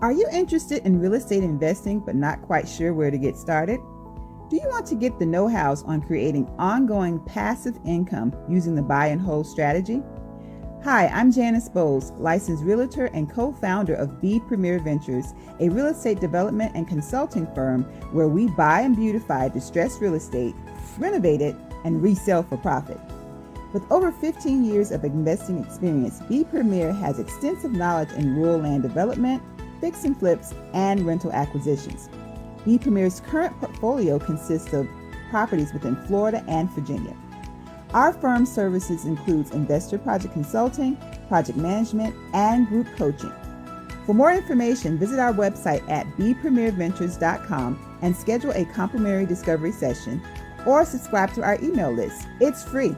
Are you interested in real estate investing but not quite sure where to get started? Do you want to get the know-hows on creating ongoing passive income using the buy and hold strategy? Hi, I'm Janice Bowles, licensed realtor and co-founder of B Premier Ventures, a real estate development and consulting firm where we buy and beautify distressed real estate, renovate it, and resell for profit. With over 15 years of investing experience, B Premier has extensive knowledge in rural land development, fix and flips, and rental acquisitions. B Premier's current portfolio consists of properties within Florida and Virginia. Our firm's services includes investor project consulting, project management, and group coaching. For more information, visit our website at bpremierventures.com and schedule a complimentary discovery session or subscribe to our email list. It's free.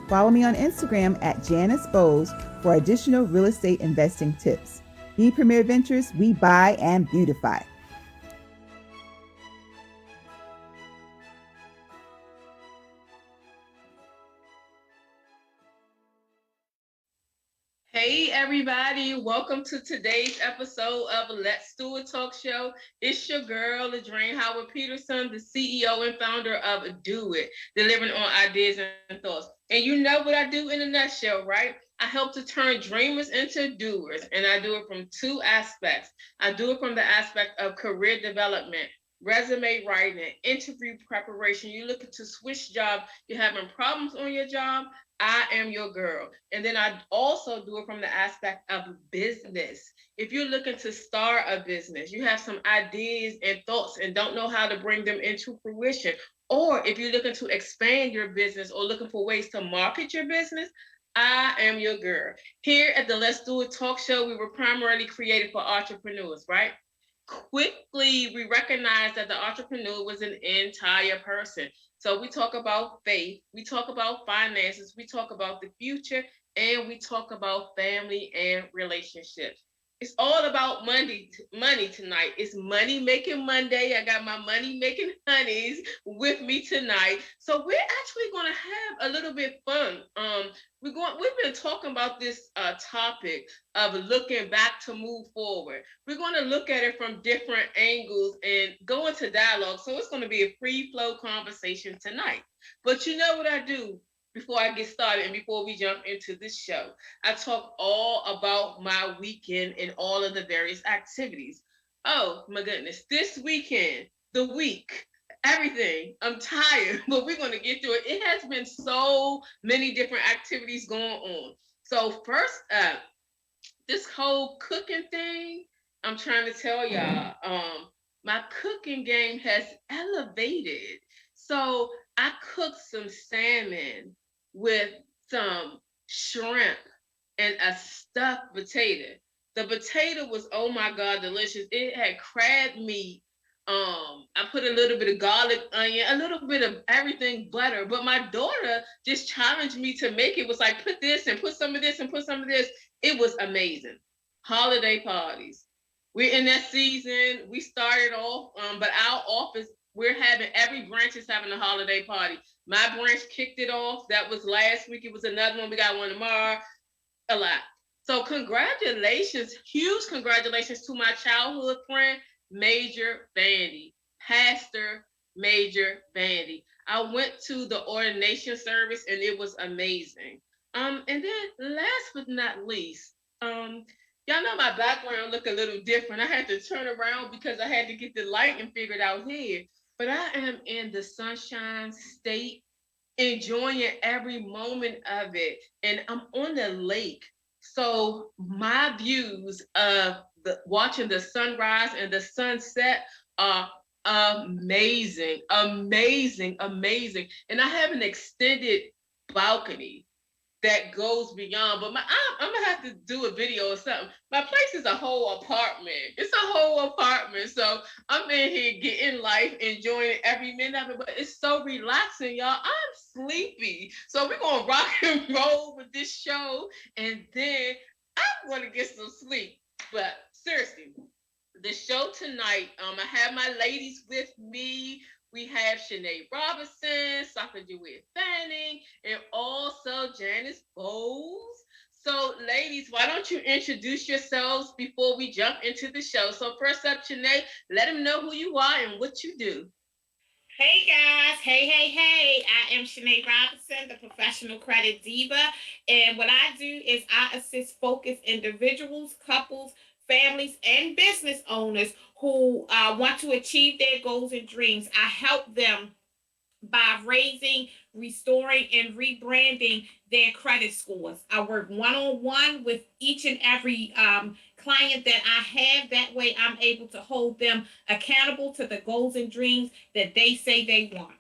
Follow me on Instagram at Janice Bowles for additional real estate investing tips. B Premier Ventures, we buy and beautify. Hey everybody, welcome to today's episode of Let's Do It Talk Show. It's your girl, Ladrine Howard Peterson, the CEO and founder of Do It, delivering on ideas and thoughts. And you know what I do in a nutshell, right? I help to turn dreamers into doers, and I do it from two aspects. I do it from the aspect of career development, resume writing, interview preparation. You're looking to switch jobs, you're having problems on your job, I am your girl. And then I also do it from the aspect of business. If you're looking to start a business, you have some ideas and thoughts and don't know how to bring them into fruition, or if you're looking to expand your business or looking for ways to market your business, I am your girl. Here at the Let's Do It Talk Show, we were primarily created for entrepreneurs, right? Quickly, we recognized that the entrepreneur was an entire person. So we talk about faith, we talk about finances, we talk about the future, and we talk about family and relationships. It's all about money tonight. It's Money Making Monday. I got my money making honeys with me tonight. So we're actually going to have a little bit fun. We've been talking about this topic of looking back to move forward. We're going to look at it from different angles and go into dialogue. So it's going to be a free flow conversation tonight. But you know what I do before I get started and before we jump into this show? I talk all about my weekend and all of the various activities. Oh my goodness, this weekend, the week, everything. I'm tired, but we're going to get through it. It has been so many different activities going on. So first up, this whole cooking thing, I'm trying to tell y'all, my cooking game has elevated. So I cooked some salmon with some shrimp and a stuffed potato. The potato was, oh my God, delicious. It had crab meat. I put a little bit of garlic, onion, a little bit of everything, butter. But my daughter just challenged me to make it. Was like, put this and put some of this and put some of this. It was amazing. Holiday parties. We're in that season. We started off, but our office, we're having, every branch is having a holiday party. My branch kicked it off. That was last week. It was another one. We got one tomorrow. A lot. So congratulations, huge congratulations to my childhood friend, Major Vandy, Pastor Major Vandy. I went to the ordination service and it was amazing. And then last but not least, y'all know my background look a little different. I had to turn around because I had to get the lighting figured out here. But I am in the Sunshine State, enjoying every moment of it. And I'm on the lake. So my views of watching the sunrise and the sunset are amazing, amazing, amazing. And I have an extended balcony that goes beyond. But I'm gonna have to do a video or something. My place is a whole apartment. It's a whole apartment. So I'm in here getting life, enjoying every minute of it. But it's so relaxing, y'all. I'm sleepy. So we're gonna rock and roll with this show, and then I'm gonna get some sleep. But seriously, the show tonight, I have my ladies with me. We have Shanae Robinson, Saka Jewett Fanning, and also Janice Bowles. So, ladies, why don't you introduce yourselves before we jump into the show? So, first up, Shanae, let them know who you are and what you do. Hey guys, hey. I am Shanae Robinson, the professional credit diva. And what I do is I assist focused individuals, couples, families, and business owners who want to achieve their goals and dreams. I help them by raising, restoring, and rebranding their credit scores. I work one on one with each and every client that I have. That way, I'm able to hold them accountable to the goals and dreams that they say they want.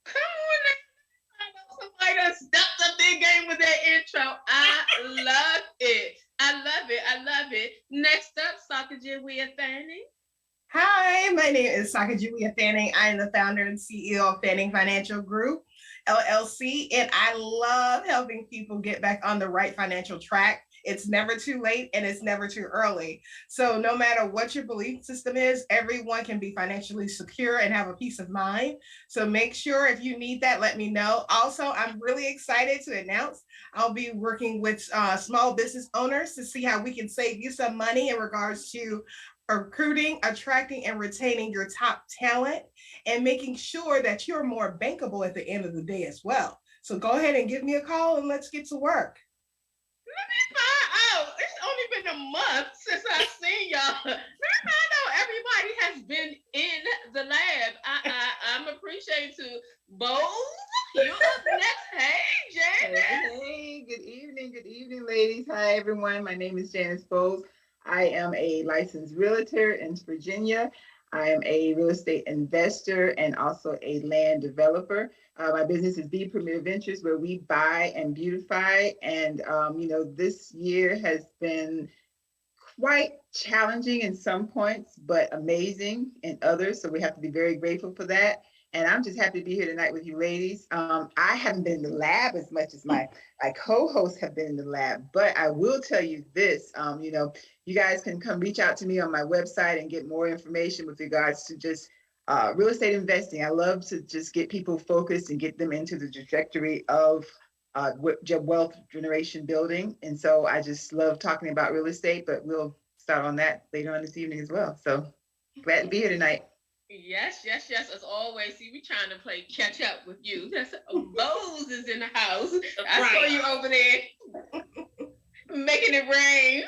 Come on now. I know somebody done stepped up their game with that intro. I love it. I love it. Next up, Sakajiwia Fanning. Hi, my name is Saka Julia Fanning. I am the founder and CEO of Fanning Financial Group, LLC, and I love helping people get back on the right financial track. It's never too late and it's never too early. So, no matter what your belief system is, everyone can be financially secure and have a peace of mind. So, make sure if you need that, let me know. Also, I'm really excited to announce I'll be working with small business owners to see how we can save you some money in regards to recruiting, attracting, and retaining your top talent, and making sure that you're more bankable at the end of the day as well. So go ahead and give me a call and let's get to work. Let me find out. It's only been a month since I've seen y'all. Let me find out everybody has been in the lab. I'm appreciating to Bose. You up next. Hey, Janice. Hey, good evening, ladies. Hi, everyone. My name is Janice Bowles. I am a licensed realtor in Virginia. I am a real estate investor and also a land developer. My business is B Premier Ventures, where we buy and beautify. And, this year has been quite challenging in some points, but amazing in others. So we have to be very grateful for that. And I'm just happy to be here tonight with you ladies. I haven't been in the lab as much as my co-hosts have been in the lab, but I will tell you this, you guys can come reach out to me on my website and get more information with regards to just real estate investing. I love to just get people focused and get them into the trajectory of wealth generation building. And so I just love talking about real estate, but we'll start on that later on this evening as well. So glad to be here tonight. Yes. As always, see, we trying to play catch up with you. That's Bose is in the house. I saw you over there making it rain.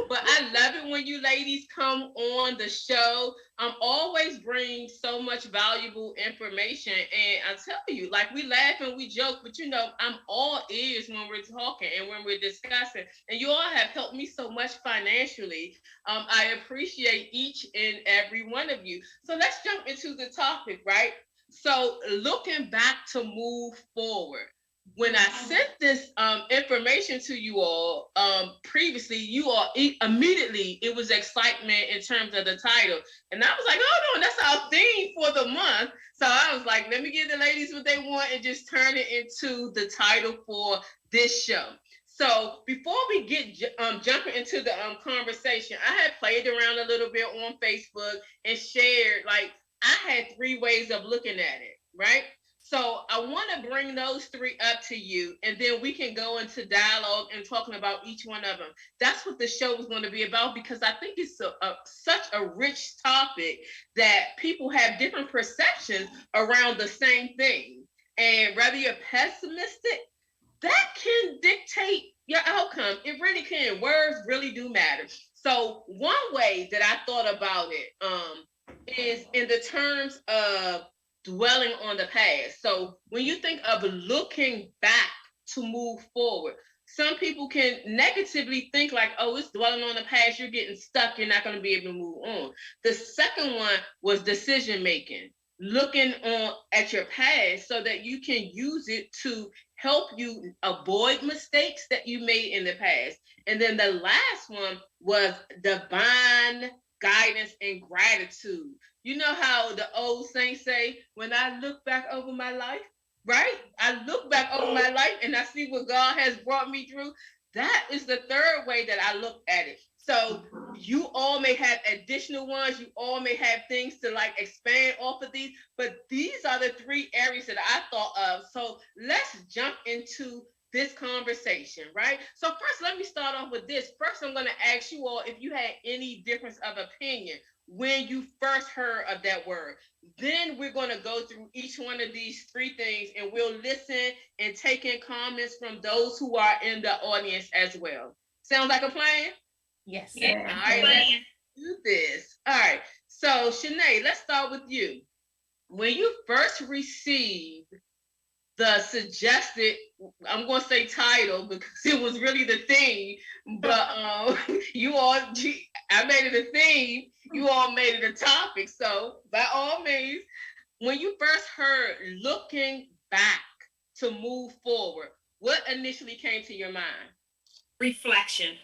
But I love it when you ladies come on the show. Always bring so much valuable information. And I tell you, like, we laugh and we joke, but I'm all ears when we're talking and when we're discussing. And you all have helped me so much financially. I appreciate each and every one of you. So let's jump into the topic, right? So looking back to move forward. When I sent this information to you all previously, you all immediately, it was excitement in terms of the title. And I was like, oh no, that's our theme for the month. So I was like, let me give the ladies what they want and just turn it into the title for this show. So before we get jumping into the conversation, I had played around a little bit on Facebook and shared, like, I had 3 ways of looking at it, right? So I want to bring those 3 up to you, and then we can go into dialogue and talking about each one of them. That's what the show is going to be about, because I think it's such a rich topic that people have different perceptions around the same thing. And whether you're pessimistic, that can dictate your outcome. It really can. Words really do matter. So one way that I thought about it is in the terms of dwelling on the past. So when you think of looking back to move forward, some people can negatively think like, oh, it's dwelling on the past, you're getting stuck, you're not going to be able to move on. The second one was decision making, looking on at your past so that you can use it to help you avoid mistakes that you made in the past. And then the last one was divine guidance and gratitude. You know how the old saints say, when I look back over my life, right? I look back over my life and I see what God has brought me through. That is the third way that I look at it. So you all may have additional ones. You all may have things to like expand off of these, but these are the 3 areas that I thought of. So let's jump into this conversation, right? So first, let me start off with this. First, I'm going to ask you all if you had any difference of opinion when you first heard of that word. Then we're going to go through each one of these three things, and we'll listen and take in comments from those who are in the audience as well. Sounds like a plan? Yes. Yeah. All right, let's do this. All right. So, Shanae, let's start with you. When you first received the suggested, I'm going to say title because it was really the theme, but you all, I made it a theme, you all made it a topic. So by all means, when you first heard looking back to move forward, what initially came to your mind? Reflection.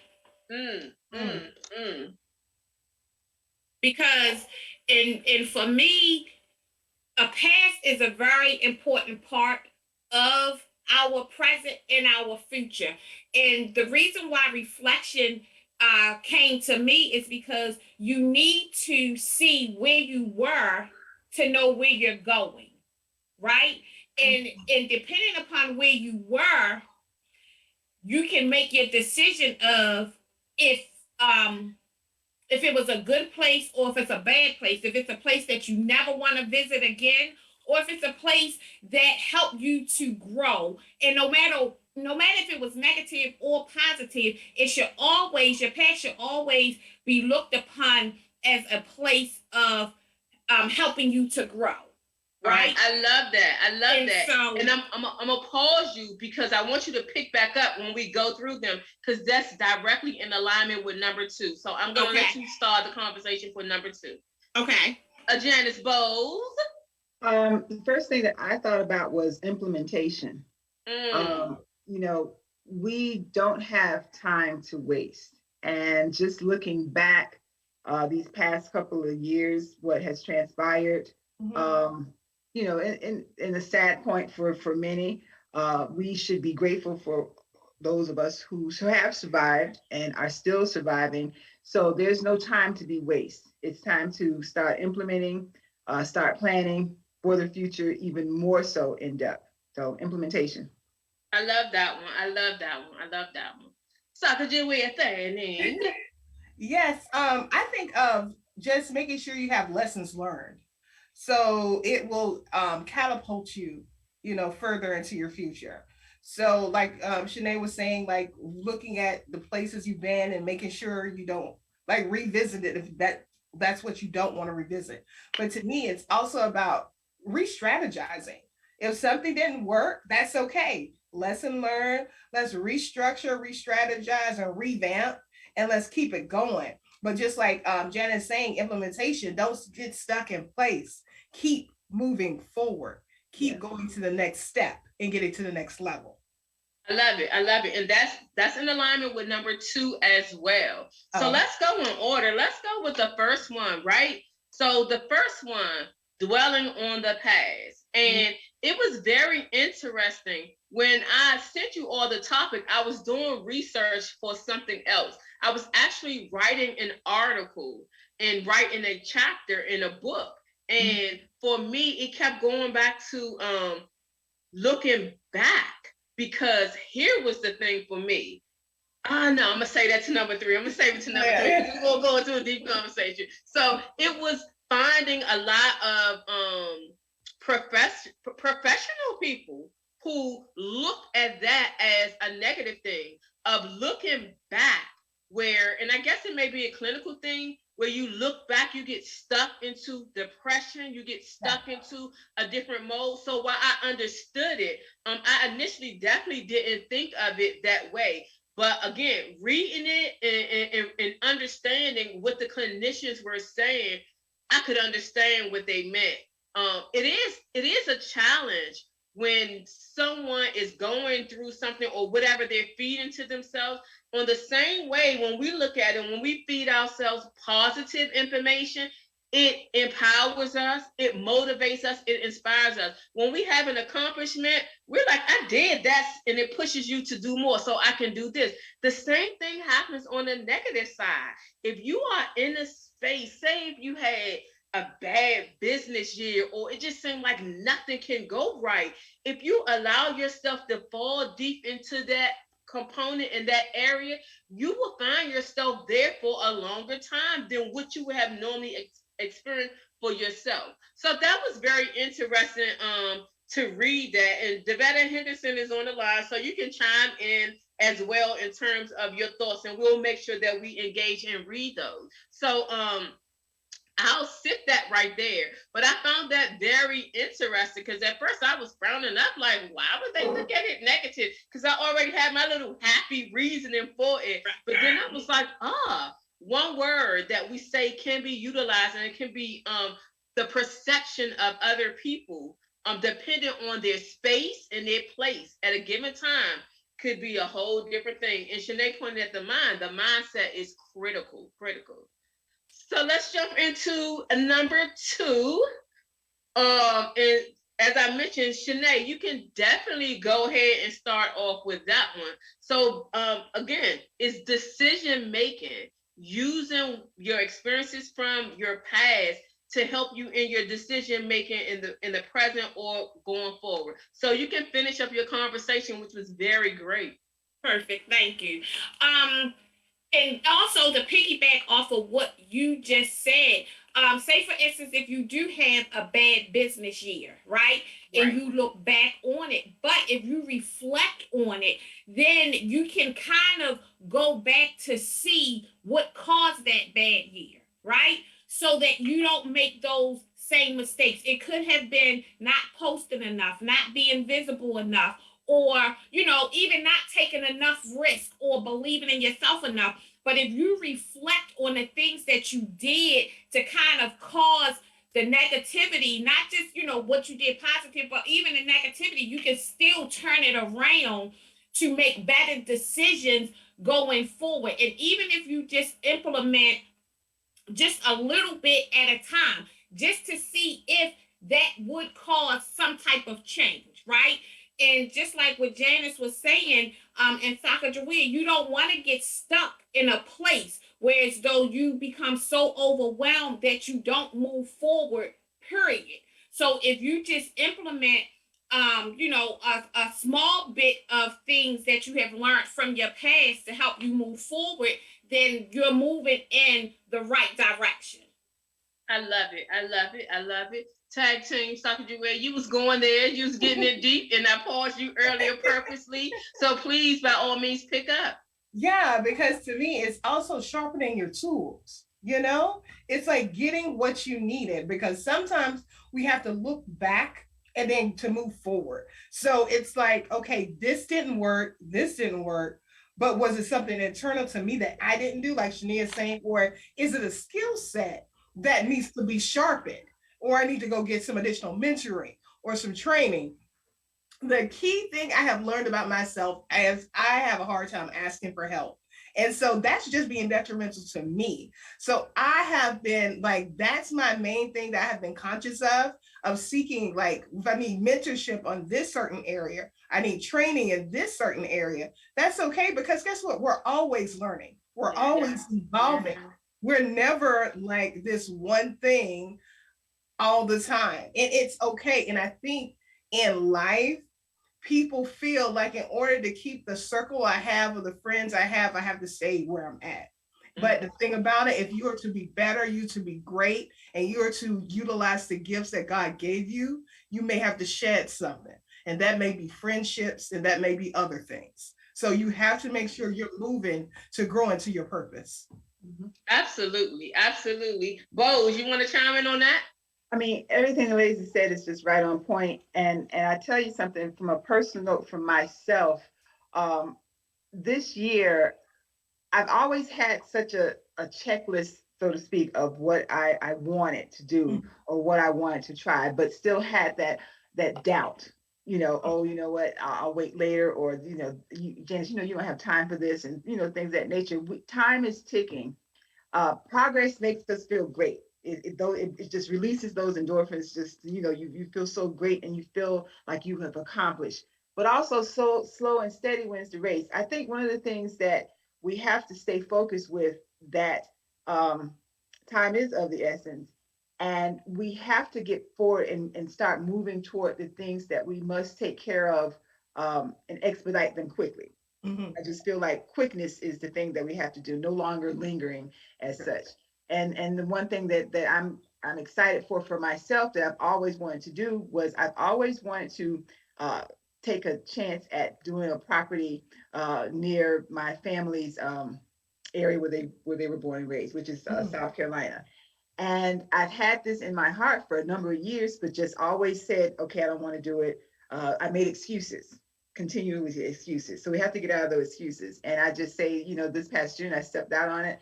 Because and for me, a past is a very important part of our present and our future. And the reason why reflection came to me is because you need to see where you were to know where you're going, right? And depending upon where you were, you can make your decision of if it was a good place or if it's a bad place, if it's a place that you never want to visit again, or if it's a place that helped you to grow. And no matter if it was negative or positive, it should always, your past should always be looked upon as a place of helping you to grow. Right. I love that. I love And that. so- and I'm gonna pause you because I want you to pick back up when we go through them, because that's directly in alignment with number 2. So I'm gonna let you start the conversation for number 2. Okay. Janice Bowles. The first thing that I thought about was implementation. We don't have time to waste. And just looking back, these past couple of years, what has transpired, in a sad point for many, we should be grateful for those of us who have survived and are still surviving. So there's no time to be wasted. It's time to start implementing, start planning for the future, even more so in depth. So implementation. I love that one. Sakajiwe Thani. Yes. I think of just making sure you have lessons learned. So it will catapult you, further into your future. So like Shanae was saying, like looking at the places you've been and making sure you don't like revisit it if that's what you don't want to revisit. But to me, it's also about re-strategizing. If something didn't work, that's okay. Lesson learned. Let's restructure, re-strategize, and revamp, and let's keep it going. But just like Janet's saying, implementation, don't get stuck in place. Keep moving forward. Keep going to the next step and getting to the next level. I love it. And that's in alignment with number 2 as well. So let's go in order. Let's go with the first one, right? So the first one, dwelling on the past. And it was very interesting. When I sent you all the topic, I was doing research for something else. I was actually writing an article and writing a chapter in a book. And for me, it kept going back to looking back, because here was the thing for me. No, I'm going to say that to number 3. I'm going to save it to number 3 because we're going to go into a deep conversation. So it was finding a lot of professional people who look at that as a negative thing, of looking back where, and I guess it may be a clinical thing, where you look back, you get stuck into depression, you get stuck into a different mode. So while I understood it, I initially definitely didn't think of it that way. But again, reading it and understanding what the clinicians were saying, I could understand what they meant. It is a challenge when someone is going through something or whatever they're feeding to themselves. On the same way, when we look at it, when we feed ourselves positive information, it empowers us, it motivates us, it inspires us. When we have an accomplishment, we're like, I did that, and it pushes you to do more, so I can do this. The same thing happens on the negative side. If you are in a space, say if you had a bad business year, or it just seemed like nothing can go right, if you allow yourself to fall deep into that component in that area, you will find yourself there for a longer time than what you would have normally experienced for yourself. So that was very interesting to read that. And Devetta Henderson is on the line, so you can chime in as well in terms of your thoughts, and we'll make sure that we engage and read those. So I'll sit that right there. But I found that very interesting because at first I was frowning up, like, why would they look at it negative? Because I already had my little happy reasoning for it. But then I was like, one word that we say can be utilized, and it can be the perception of other people, dependent on their space and their place at a given time, could be a whole different thing. And Shanae pointed at the mind. The mindset is critical, critical. So let's jump into number two. And as I mentioned, Shanae, you can definitely go ahead and start off with that one. So again, it's decision making, using your experiences from your past to help you in your decision making in the present or going forward. So you can finish up your conversation, which was very great. Perfect. Thank you. And also to piggyback off of what you just said, say for instance, if you do have a bad business year, right? And you look back on it, but if you reflect on it, then you can kind of go back to see what caused that bad year, right? So that you don't make those same mistakes. It could have been not posting enough, not being visible enough, or even not taking enough risk or believing in yourself enough. But if you reflect on the things that you did to kind of cause the negativity, not just what you did positive, but even the negativity, you can still turn it around to make better decisions going forward. And even if you just implement just a little bit at a time, just to see if that would cause some type of change, right? And just like what Janice was saying, in Sacagawea, you don't want to get stuck in a place where as though you become so overwhelmed that you don't move forward, period. So if you just implement, a small bit of things that you have learned from your past to help you move forward, then you're moving in the right direction. I love it. I love it. I love it. Tag team, Sacagawea, you was going there. You was getting it deep, and I paused you earlier purposely. So please, by all means, pick up. Yeah, because to me, it's also sharpening your tools. It's like getting what you needed, because sometimes we have to look back and then to move forward. So it's like, okay, this didn't work, but was it something internal to me that I didn't do, like Shania is saying, or is it a skill set that needs to be sharpened, or I need to go get some additional mentoring or some training? The key thing I have learned about myself is I have a hard time asking for help. And so that's just being detrimental to me. So I have been like, that's my main thing that I have been conscious of seeking, like, if I need mentorship on this certain area, I need training in this certain area. That's okay, because guess what? We're always learning. We're always evolving. We're never like this one thing all the time. And it's okay. And I think in life, people feel like in order to keep the circle I have of the friends I have to stay where I'm at. But the thing about it, if you are to be better, you to be great, and you are to utilize the gifts that God gave you, you may have to shed something. And that may be friendships, and that may be other things. So you have to make sure you're moving to grow into your purpose. Absolutely. Absolutely. Bose, you want to chime in on that? I mean, everything the lady said is just right on point. And I tell you something from a personal note from myself. This year, I've always had such a checklist, so to speak, of what I wanted to do or what I wanted to try, but still had that doubt. Oh, you know what? I'll wait later, or Janice, you don't have time for this, and things of that nature. Time is ticking. Progress makes us feel great. It just releases those endorphins. Just you feel so great, and you feel like you have accomplished. But also, so slow and steady wins the race. I think one of the things that we have to stay focused with, that time is of the essence. And we have to get forward and start moving toward the things that we must take care of, and expedite them quickly. Mhm. I just feel like quickness is the thing that we have to do, no longer lingering as such. And the one thing that I'm excited for myself that I've always wanted to do was I've always wanted to uh, take a chance at doing a property near my family's area where they were born and raised, which is Mhm. South Carolina. And I've had this in my heart for a number of years, but just always said, okay, I don't want to do it. I made excuses, continually excuses. So we have to get out of those excuses. And I just say, this past June, I stepped out on it.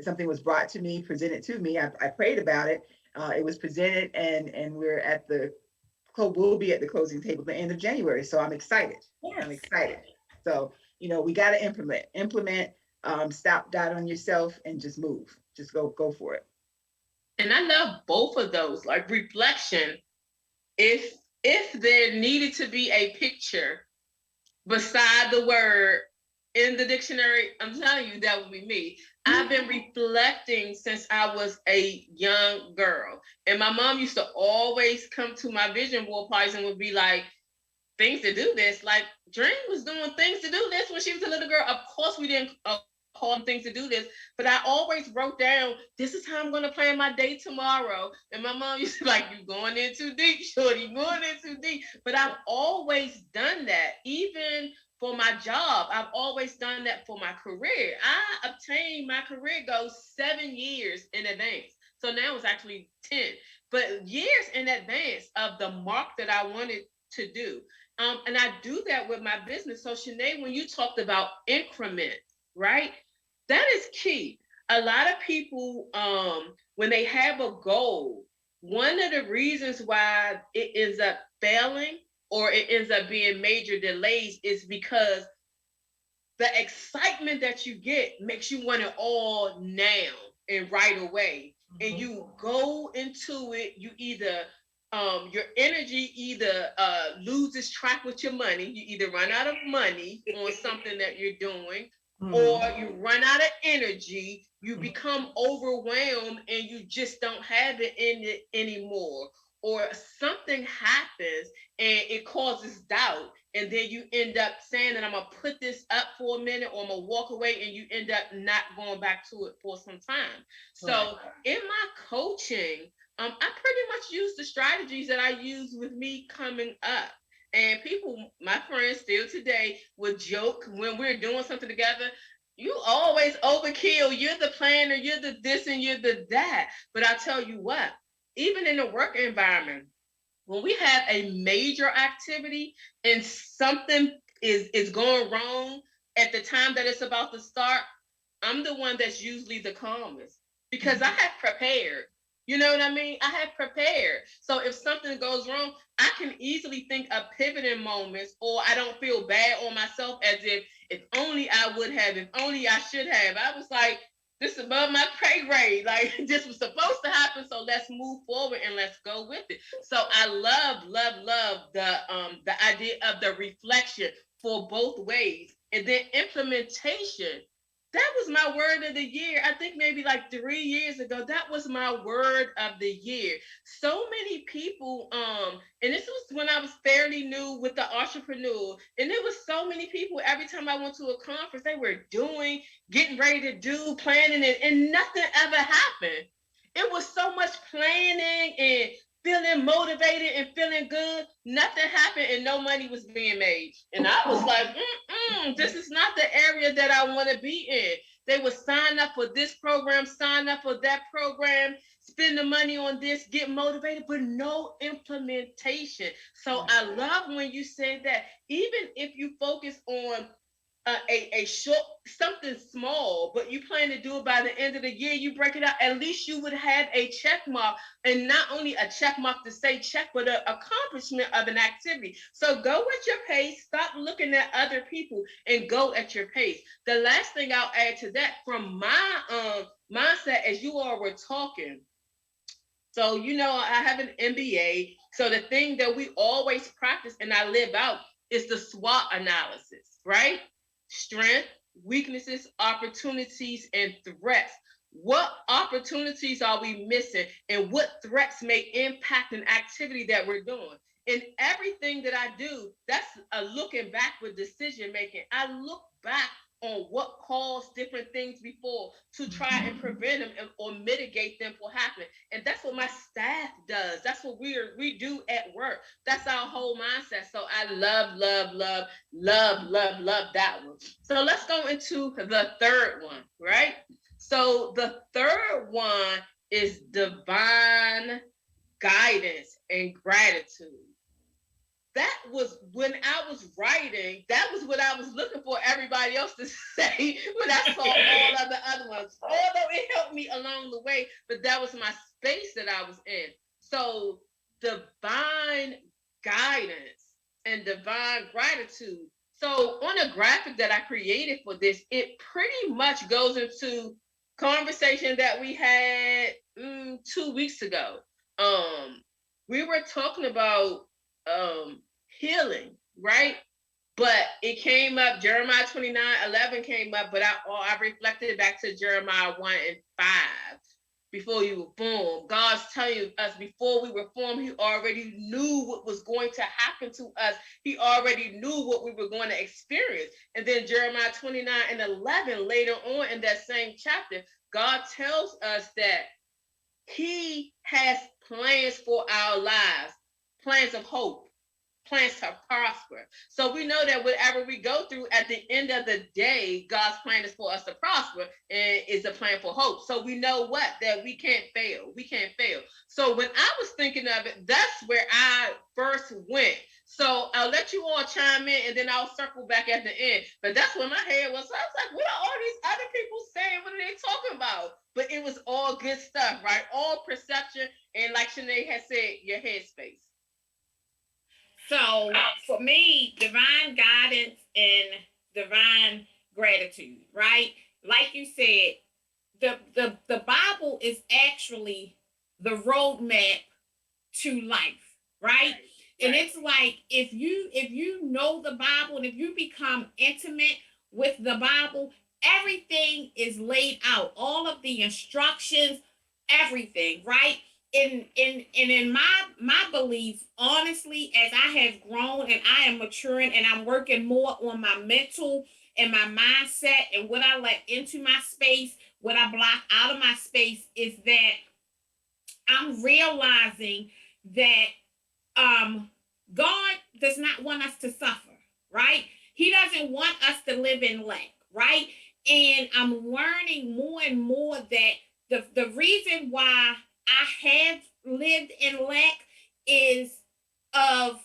Something was brought to me, presented to me. I prayed about it. It was presented, and we'll be at the closing table at the end of January. So I'm excited. I'm Yes. excited. So, we got to implement, stop, doubt on yourself, and just move. Just go for it. And I love both of those, like reflection. If there needed to be a picture beside the word in the dictionary, I'm telling you, that would be me. I've been reflecting since I was a young girl. And my mom used to always come to my vision board parties and would be like, things to do this. Like, Dream was doing things to do this when she was a little girl. Of course, we didn't call them things to do this, but I always wrote down, this is how I'm going to plan my day tomorrow. And my mom used to be like, you going in too deep, shorty, you going in too deep. But I've always done that. Even for my job, I've always done that for my career. I obtained my career goals 7 years in advance. So now it's actually 10, but years in advance of the mark that I wanted to do. And I do that with my business. So Shanae, when you talked about increment, right? That is key. A lot of people, when they have a goal, one of the reasons why it ends up failing or it ends up being major delays is because the excitement that you get makes you want it all now and right away. Mm-hmm. And you go into it, you either your energy either loses track with your money, you either run out of money on something that you're doing, or you run out of energy, you become overwhelmed and you just don't have it in it anymore, or something happens and it causes doubt, and then you end up saying that I'm gonna put this up for a minute or I'm gonna walk away, and you end up not going back to it for some time. So in my coaching, I pretty much use the strategies that I use with me coming up. And people, my friends still today, would joke when we're doing something together, you always overkill. You're the planner, you're the this, and you're the that. But I tell you what, even in the work environment, when we have a major activity and something is going wrong at the time that it's about to start, I'm the one that's usually the calmest because I have prepared. You know what I mean? I have prepared. So if something goes wrong, I can easily think of pivoting moments, or I don't feel bad on myself as if only I would have, if only I should have. I was like, this is above my pay grade. Like, this was supposed to happen, so let's move forward and let's go with it. So I love the idea of the reflection for both ways. And then implementation. That was my word of the year. I think maybe like 3 years ago, that was my word of the year. So many people, and this was when I was fairly new with the entrepreneur, and there was so many people, every time I went to a conference, they were getting ready to do, planning, and nothing ever happened. It was so much planning and feeling motivated and feeling good. Nothing happened and no money was being made. And I was like, this is not the area that I want to be in. They would sign up for this program, sign up for that program, spend the money on this, get motivated, but no implementation. So I love when you said that even if you focus on a short, something small, but you plan to do it by the end of the year, you break it out, at least you would have a check mark, and not only a check mark to say check, but an accomplishment of an activity. So go at your pace, stop looking at other people and go at your pace. The last thing I'll add to that from my mindset as you all were talking. So, I have an MBA. So the thing that we always practice and I live out is the SWOT analysis, right? Strength, weaknesses, opportunities, and threats. What opportunities are we missing, and what threats may impact an activity that we're doing? In everything that I do, that's a looking back with decision making. I look back on what caused different things before to try and prevent them or mitigate them from happening. And that's what my staff does. That's what we do at work. That's our whole mindset. So I love that one. So let's go into the third one, right? So the third one is divine guidance and gratitude. That was when I was writing, that was what I was looking for everybody else to say when I saw all of the other ones. Although it helped me along the way, but that was my space that I was in. So divine guidance and divine gratitude. So on a graphic that I created for this, it pretty much goes into conversation that we had 2 weeks ago. We were talking about healing, right? But it came up, Jeremiah 29:11 came up, but I reflected back to Jeremiah 1:5. Before you were formed, God's telling us before we were formed, He already knew what was going to happen to us. He already knew what we were going to experience. And then Jeremiah 29:11, later on in that same chapter, God tells us that He has plans for our lives, plans of hope, plans to prosper. So we know that whatever we go through, at the end of the day, God's plan is for us to prosper, and is a plan for hope. So we know what? That we can't fail. We can't fail. So when I was thinking of it, that's where I first went. So I'll let you all chime in, and then I'll circle back at the end. But that's where my head was. So I was like, what are all these other people saying? What are they talking about? But it was all good stuff, right? All perception, and like Shanae has said, your headspace. So for me, divine guidance and divine gratitude, right? Like you said, the Bible is actually the roadmap to life, right? And it's like if you know the Bible and if you become intimate with the Bible, everything is laid out, all of the instructions, everything, right? In my belief, honestly, as I have grown and I am maturing and I'm working more on my mental and my mindset and what I let into my space, what I block out of my space, is that I'm realizing that God does not want us to suffer, right? He doesn't want us to live in lack, right? And I'm learning more and more that the reason why I have lived in lack is of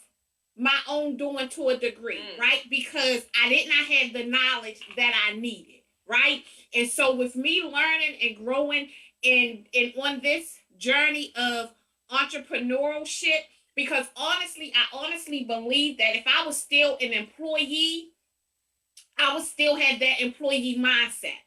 my own doing to a degree, right? Because I did not have the knowledge that I needed, right? And so with me learning and growing in on this journey of entrepreneurship, because honestly, I honestly believe that if I was still an employee, I would still have that employee mindset,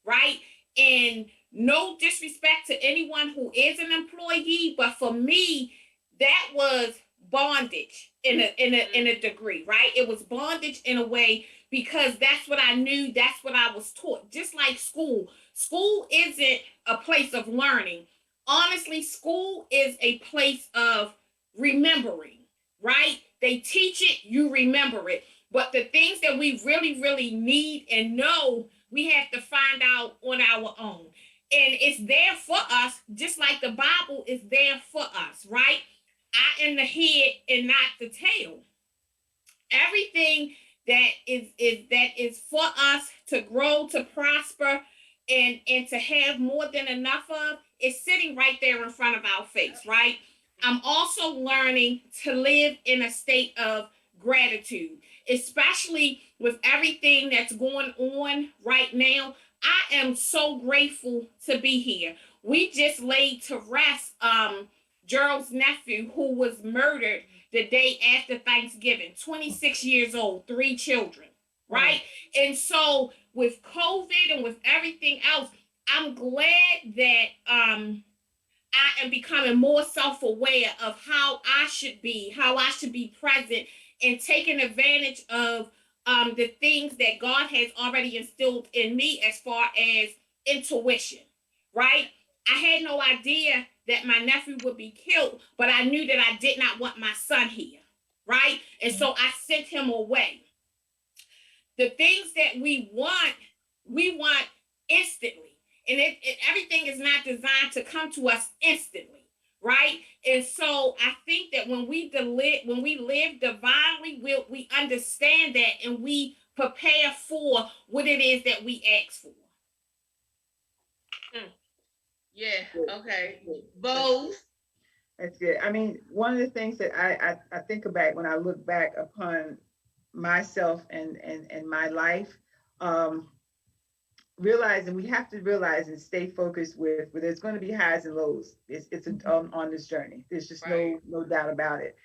right? And no disrespect to anyone who is an employee, but for me, that was bondage in a degree, right? It was bondage in a way because that's what I knew, that's what I was taught. Just like school. School isn't a place of learning. Honestly, school is a place of remembering, right? They teach it, you remember it. But the things that we really, really need and know, we have to find out on our own. And it's there for us, just like the Bible is there for us, right? I am the head and not the tail. Everything that is for us to grow, to prosper, and to have more than enough of is sitting right there in front of our face, right? I'm also learning to live in a state of gratitude, especially with everything that's going on right now. I am so grateful to be here. We just laid to rest Gerald's nephew, who was murdered the day after Thanksgiving, 26 years old, 3 children, right? And so with COVID and with everything else, I'm glad that I am becoming more self-aware of how I should be present and taking advantage of the things that God has already instilled in me as far as intuition, right? I had no idea that my nephew would be killed, but I knew that I did not want my son here, right? And so I sent him away. The things that we want instantly. And everything is not designed to come to us instantly, right? And so I think that when we live divinely, we understand that and we prepare for what it is that we ask for. Yeah, okay. Both. That's good. I mean, one of the things that I think about when I look back upon myself and my life, realizing we have to realize and stay focused with where there's going to be highs and lows. It's on this journey. There's just no doubt about it.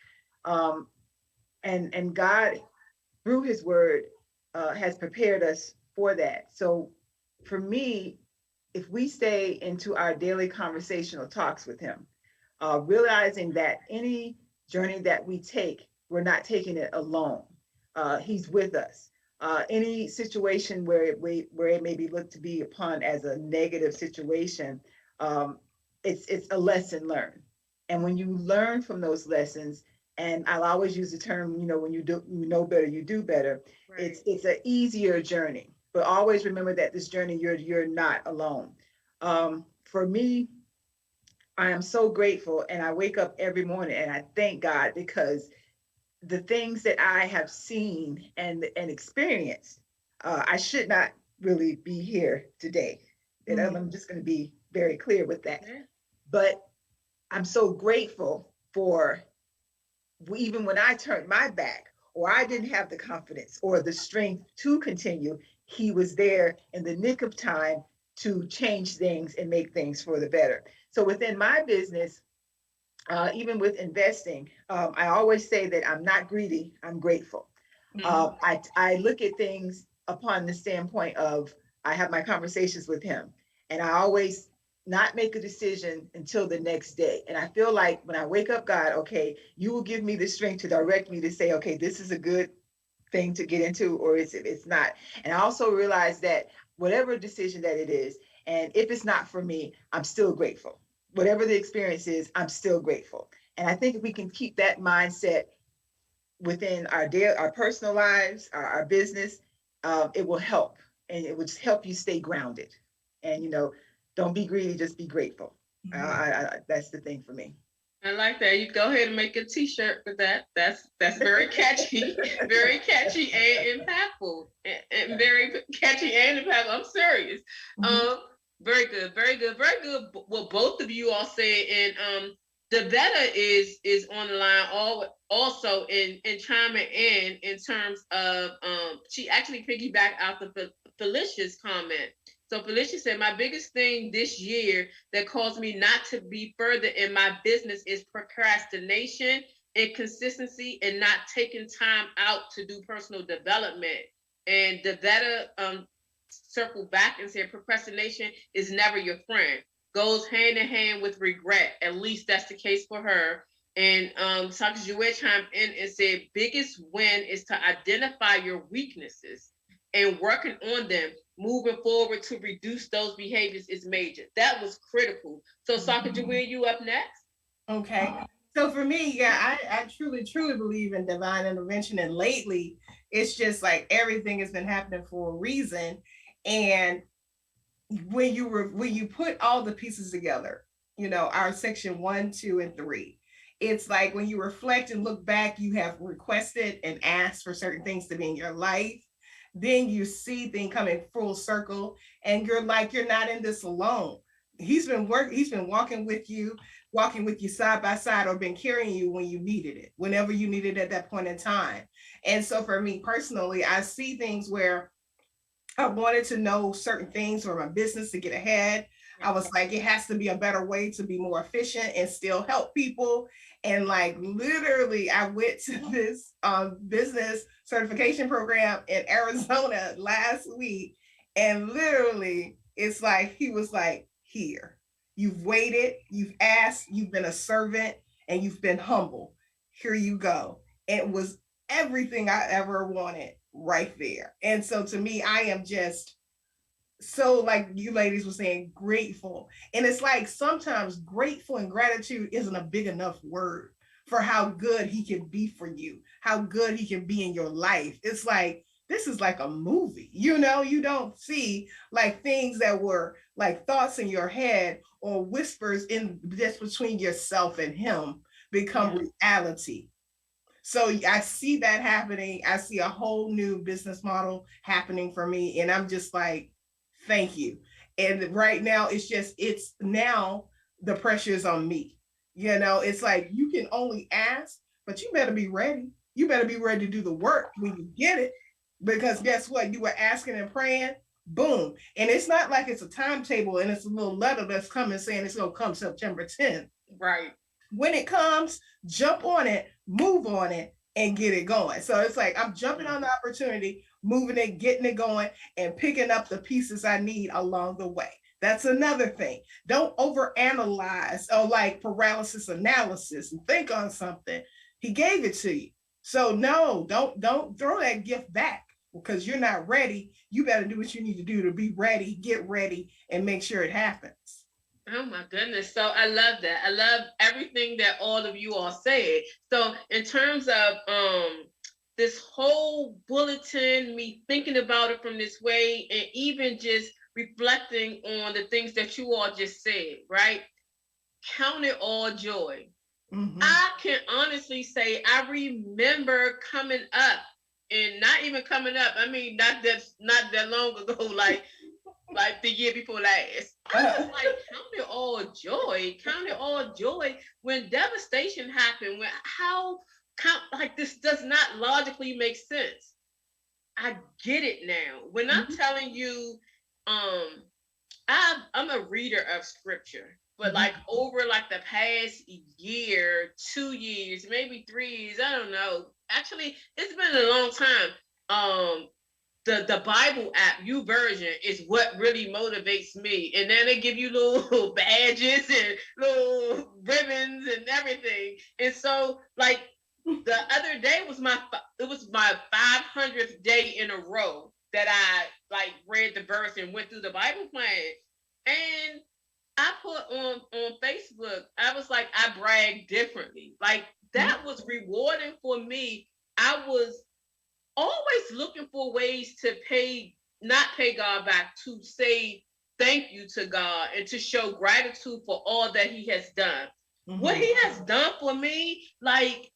And God through His Word has prepared us for that. So for me, if we stay into our daily conversational talks with Him, realizing that any journey that we take, we're not taking it alone. He's with us. Any situation where it may be looked to be upon as a negative situation, it's a lesson learned. And when you learn from those lessons, and I'll always use the term, when you know better, you do better. Right. It's an easier journey, but always remember that this journey, you're not alone. For me, I am so grateful, and I wake up every morning and I thank God because the things that I have seen and experienced, I should not really be here today. And I'm just going to be very clear with that. But I'm so grateful for even when I turned my back or I didn't have the confidence or the strength to continue, He was there in the nick of time to change things and make things for the better. So within my business, even with investing, I always say that I'm not greedy, I'm grateful. I look at things upon the standpoint of I have my conversations with Him, and I always not make a decision until the next day. And I feel like when I wake up, God, okay, you will give me the strength to direct me to say, okay, this is a good thing to get into, or it's not. And I also realize that whatever decision that it is, and if it's not for me, I'm still grateful. Whatever the experience is, I'm still grateful. And I think if we can keep that mindset within our personal lives, our business, it will help, and it will just help you stay grounded. And don't be greedy, just be grateful. That's the thing for me. I like that. You go ahead and make a T-shirt for that. That's very catchy, very catchy and impactful, and very catchy and impactful. I'm serious. Very good, very good, very good. What both of you all say, and Devetta is on the line also in chiming in terms of she actually piggybacked out the Felicia's comment. So Felicia said, my biggest thing this year that caused me not to be further in my business is procrastination, inconsistency, and not taking time out to do personal development. And Devetta circled back and said, procrastination is never your friend. Goes hand in hand with regret. At least that's the case for her. And Saka Jouet chimed in and said, biggest win is to identify your weaknesses and working on them. Moving forward to reduce those behaviors is major. That was critical. So Saka Jouet, you up next? Okay. So for me, yeah, I truly believe in divine intervention. And lately, it's just like everything has been happening for a reason. And when you put all the pieces together, our section 1, 2, and 3, it's like when you reflect and look back, you have requested and asked for certain things to be in your life. Then you see things coming full circle, and you're like, you're not in this alone. He's been walking with you side by side, or been carrying you when you needed it, whenever you needed it at that point in time. And so for me personally, I see things where I wanted to know certain things for my business to get ahead. I was like, it has to be a better way to be more efficient and still help people. And like literally, I went to this business certification program in Arizona last week. And literally, it's like, he was like, here, you've waited, you've asked, you've been a servant, and you've been humble. Here you go. It was everything I ever wanted right there. And so to me, I am just So like you ladies were saying, grateful. And it's like sometimes grateful and gratitude isn't a big enough word for how good he can be for you, how good he can be in your life. It's like this is like a movie. You don't see like things that were like thoughts in your head or whispers in just between yourself and him become reality. So I see that happening. I see a whole new business model happening for me. And I'm just like, thank you. And right now, it's now the pressure is on me. It's like you can only ask, but you better be ready. You better be ready to do the work when you get it. Because guess what? You were asking and praying, boom. And it's not like it's a timetable and it's a little letter that's coming saying it's going to come September 10th. Right. When it comes, jump on it, move on it, and get it going. So it's like I'm jumping on the opportunity, moving it, getting it going, and picking up the pieces I need along the way. That's another thing. Don't overanalyze or like paralysis analysis and think on something. He gave it to you. So no, don't throw that gift back because you're not ready. You better do what you need to do to be ready, get ready, and make sure it happens. Oh my goodness. So I love that. I love everything that all of you all said. So in terms of this whole bulletin, me thinking about it from this way, and even just reflecting on the things that you all just said, right? Count it all joy. Mm-hmm. I can honestly say I remember coming up, and not even coming up. I mean, not that long ago, like the year before last. I was like, count it all joy when devastation happened, like this does not logically make sense. I get it now. When I'm telling you, I'm a reader of scripture, but like over like the past year, 2 years, maybe 3 years, I don't know. Actually, it's been a long time. The Bible app, YouVersion, is what really motivates me. And then they give you little badges and little ribbons and everything. And so, like, the other day was my 500th day in a row that I like read the verse and went through the Bible plan. And I put on Facebook, I was like, I brag differently. Like that was rewarding for me. I was always looking for ways to not pay God back, to say thank you to God and to show gratitude for all that he has done. Mm-hmm. What he has done for me, like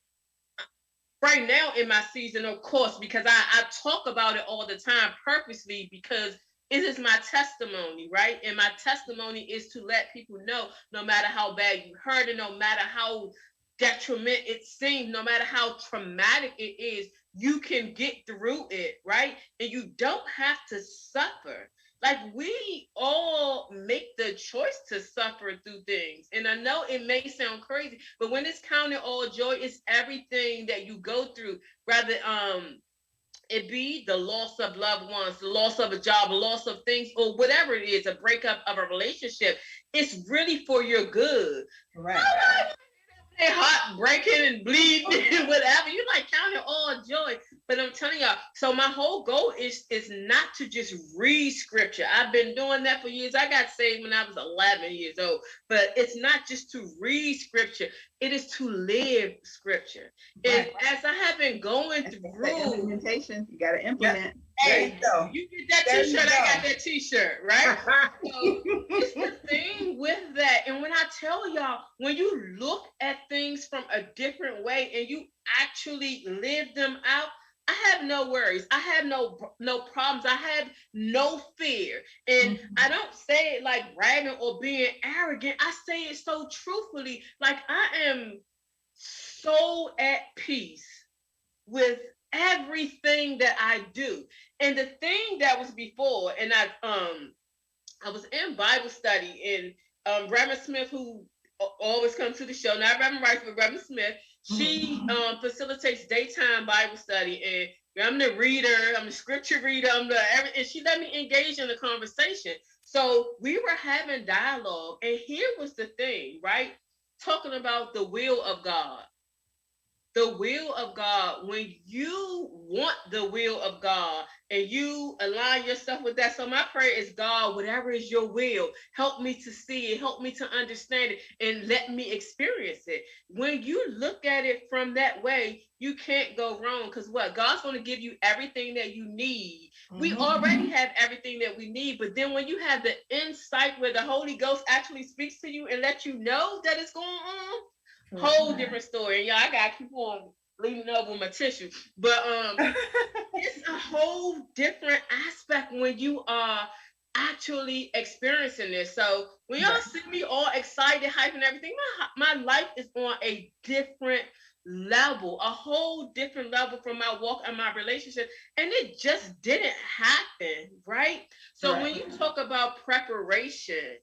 right now in my season, of course, because I talk about it all the time purposely because it is my testimony, right? And my testimony is to let people know, no matter how bad you hurt it, no matter how detriment it seems, no matter how traumatic it is, you can get through it, right? And you don't have to suffer. Like we all make the choice to suffer through things. And I know it may sound crazy, but when it's counted all joy, it's everything that you go through. Rather, it be the loss of loved ones, the loss of a job, the loss of things, or whatever it is, a breakup of a relationship. It's really for your good. Right. Heartbreaking and bleeding and whatever. You like counting all joy. But I'm telling y'all, so my whole goal is not to just read scripture. I've been doing that for years. I got saved when I was 11 years old. But it's not just to read scripture. It is to live scripture. Right. And as I have been going through implementation, you got to implement. Hey, you get that t-shirt, I got that t-shirt, right? So it's the thing with that. And when I tell y'all, when you look at things from a different way and you actually live them out, I have no worries. I have no problems. I have no fear. And I don't say it like bragging or being arrogant. I say it so truthfully. Like I am so at peace with everything that I do. And the thing that was before, and I was in Bible study, and Reverend Smith, who always comes to the show, not Reverend Rice, but Reverend Smith, she facilitates daytime Bible study, and I'm the reader, I'm the scripture reader, and she let me engage in the conversation. So we were having dialogue, and here was the thing, right? Talking about the will of God. the will of God, when you want the will of God and you align yourself with that. So my prayer is, God, whatever is your will, help me to see it, help me to understand it, and let me experience it. When you look at it from that way, you can't go wrong, because what? God's going to give you everything that you need. We already have everything that we need, but then when you have the insight where the Holy Ghost actually speaks to you and let you know that it's going on, whole different story. And y'all, I gotta keep on leaning over with my tissue. But it's a whole different aspect when you are actually experiencing this. So when y'all see me all excited, hyping everything, my life is on a different level, a whole different level from my walk and my relationship. And it just didn't happen, right? So when you talk about preparation,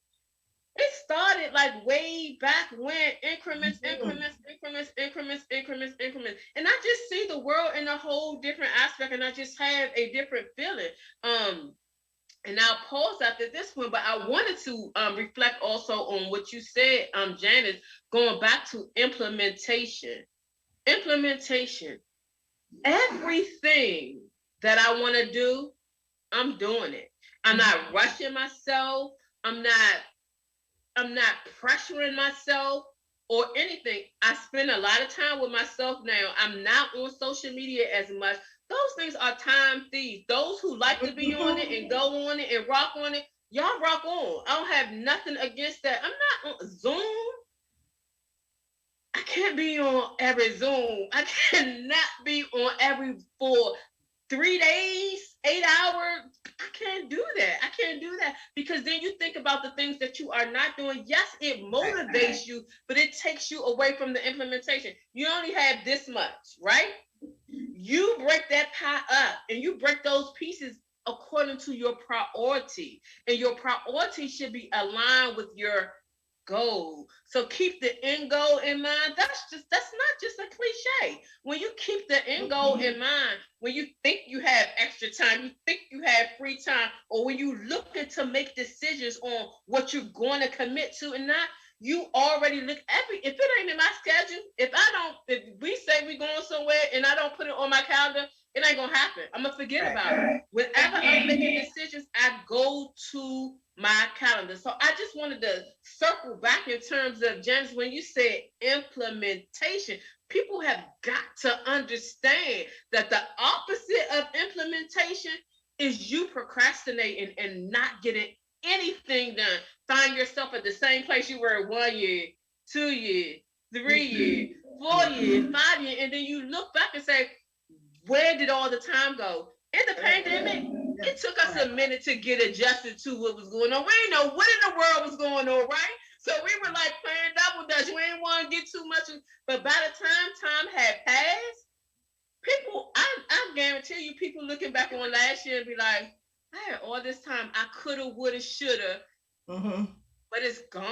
it started like way back when, increments. And I just see the world in a whole different aspect, and I just have a different feeling. And I'll pause after this one, but I wanted to reflect also on what you said, Janice, going back to implementation. Implementation. Everything that I want to do, I'm doing it. I'm not rushing myself. I'm not pressuring myself or anything. I spend a lot of time with myself now. I'm not on social media as much. Those things are time thieves. Those who like to be on it and go on it and rock on it, y'all rock on. I don't have nothing against that. I'm not on Zoom. I can't be on every Zoom. I cannot be on every for 3 days, 8 hours. I can't do that. I can't do that, because then you think about the things that you are not doing. Yes, it motivates you, but it takes you away from the implementation. You only have this much, right? You break that pie up and you break those pieces according to your priority. And your priority should be aligned with your goal. So keep the end goal in mind. That's not just a cliche. When you keep the end goal in mind, when you think you have extra time, you think you have free time, or when you looking to make decisions on what you're going to commit to and not, you already look if it ain't in my schedule, if we say we're going somewhere and I don't put it on my calendar, it ain't gonna happen. I'm gonna forget about it. Whenever I'm making decisions, I go to my calendar. So I just wanted to circle back in terms of, James, when you said implementation, people have got to understand that the opposite of implementation is you procrastinating and not getting anything done. Find yourself at the same place you were 1 year, 2 years, 3 years, 4 years, 5 years, and then you look back and say, where did all the time go? In the pandemic, it took us a minute to get adjusted to what was going on. We didn't know what in the world was going on, right? So we were like playing double dutch. We didn't want to get too much. But by the time had passed, people, I guarantee you, people looking back on last year and be like, I had all this time. I coulda, woulda, shoulda. But it's gone.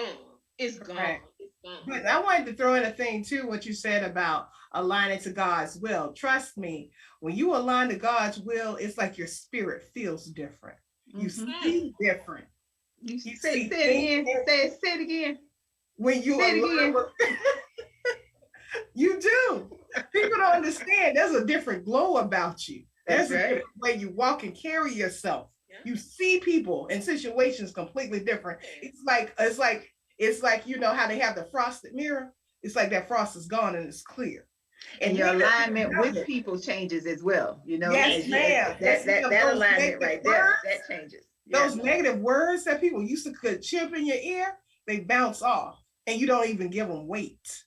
It's gone. Right. It's gone. But I wanted to throw in a thing too, what you said about aligning to God's will. Trust me, when you align to God's will, it's like your spirit feels different. You see different. You say it again. Say it again. When you align, you do. People don't understand. There's a different glow about you. There's a different way you walk and carry yourself. Yeah. You see people and situations completely different. It's like you know how they have the frosted mirror. It's like that frost is gone and it's clear. And your alignment with people changes as well. You know, yes, ma'am. That alignment right there, that changes. Those negative words that people used to could chip in your ear, they bounce off, and you don't even give them weight.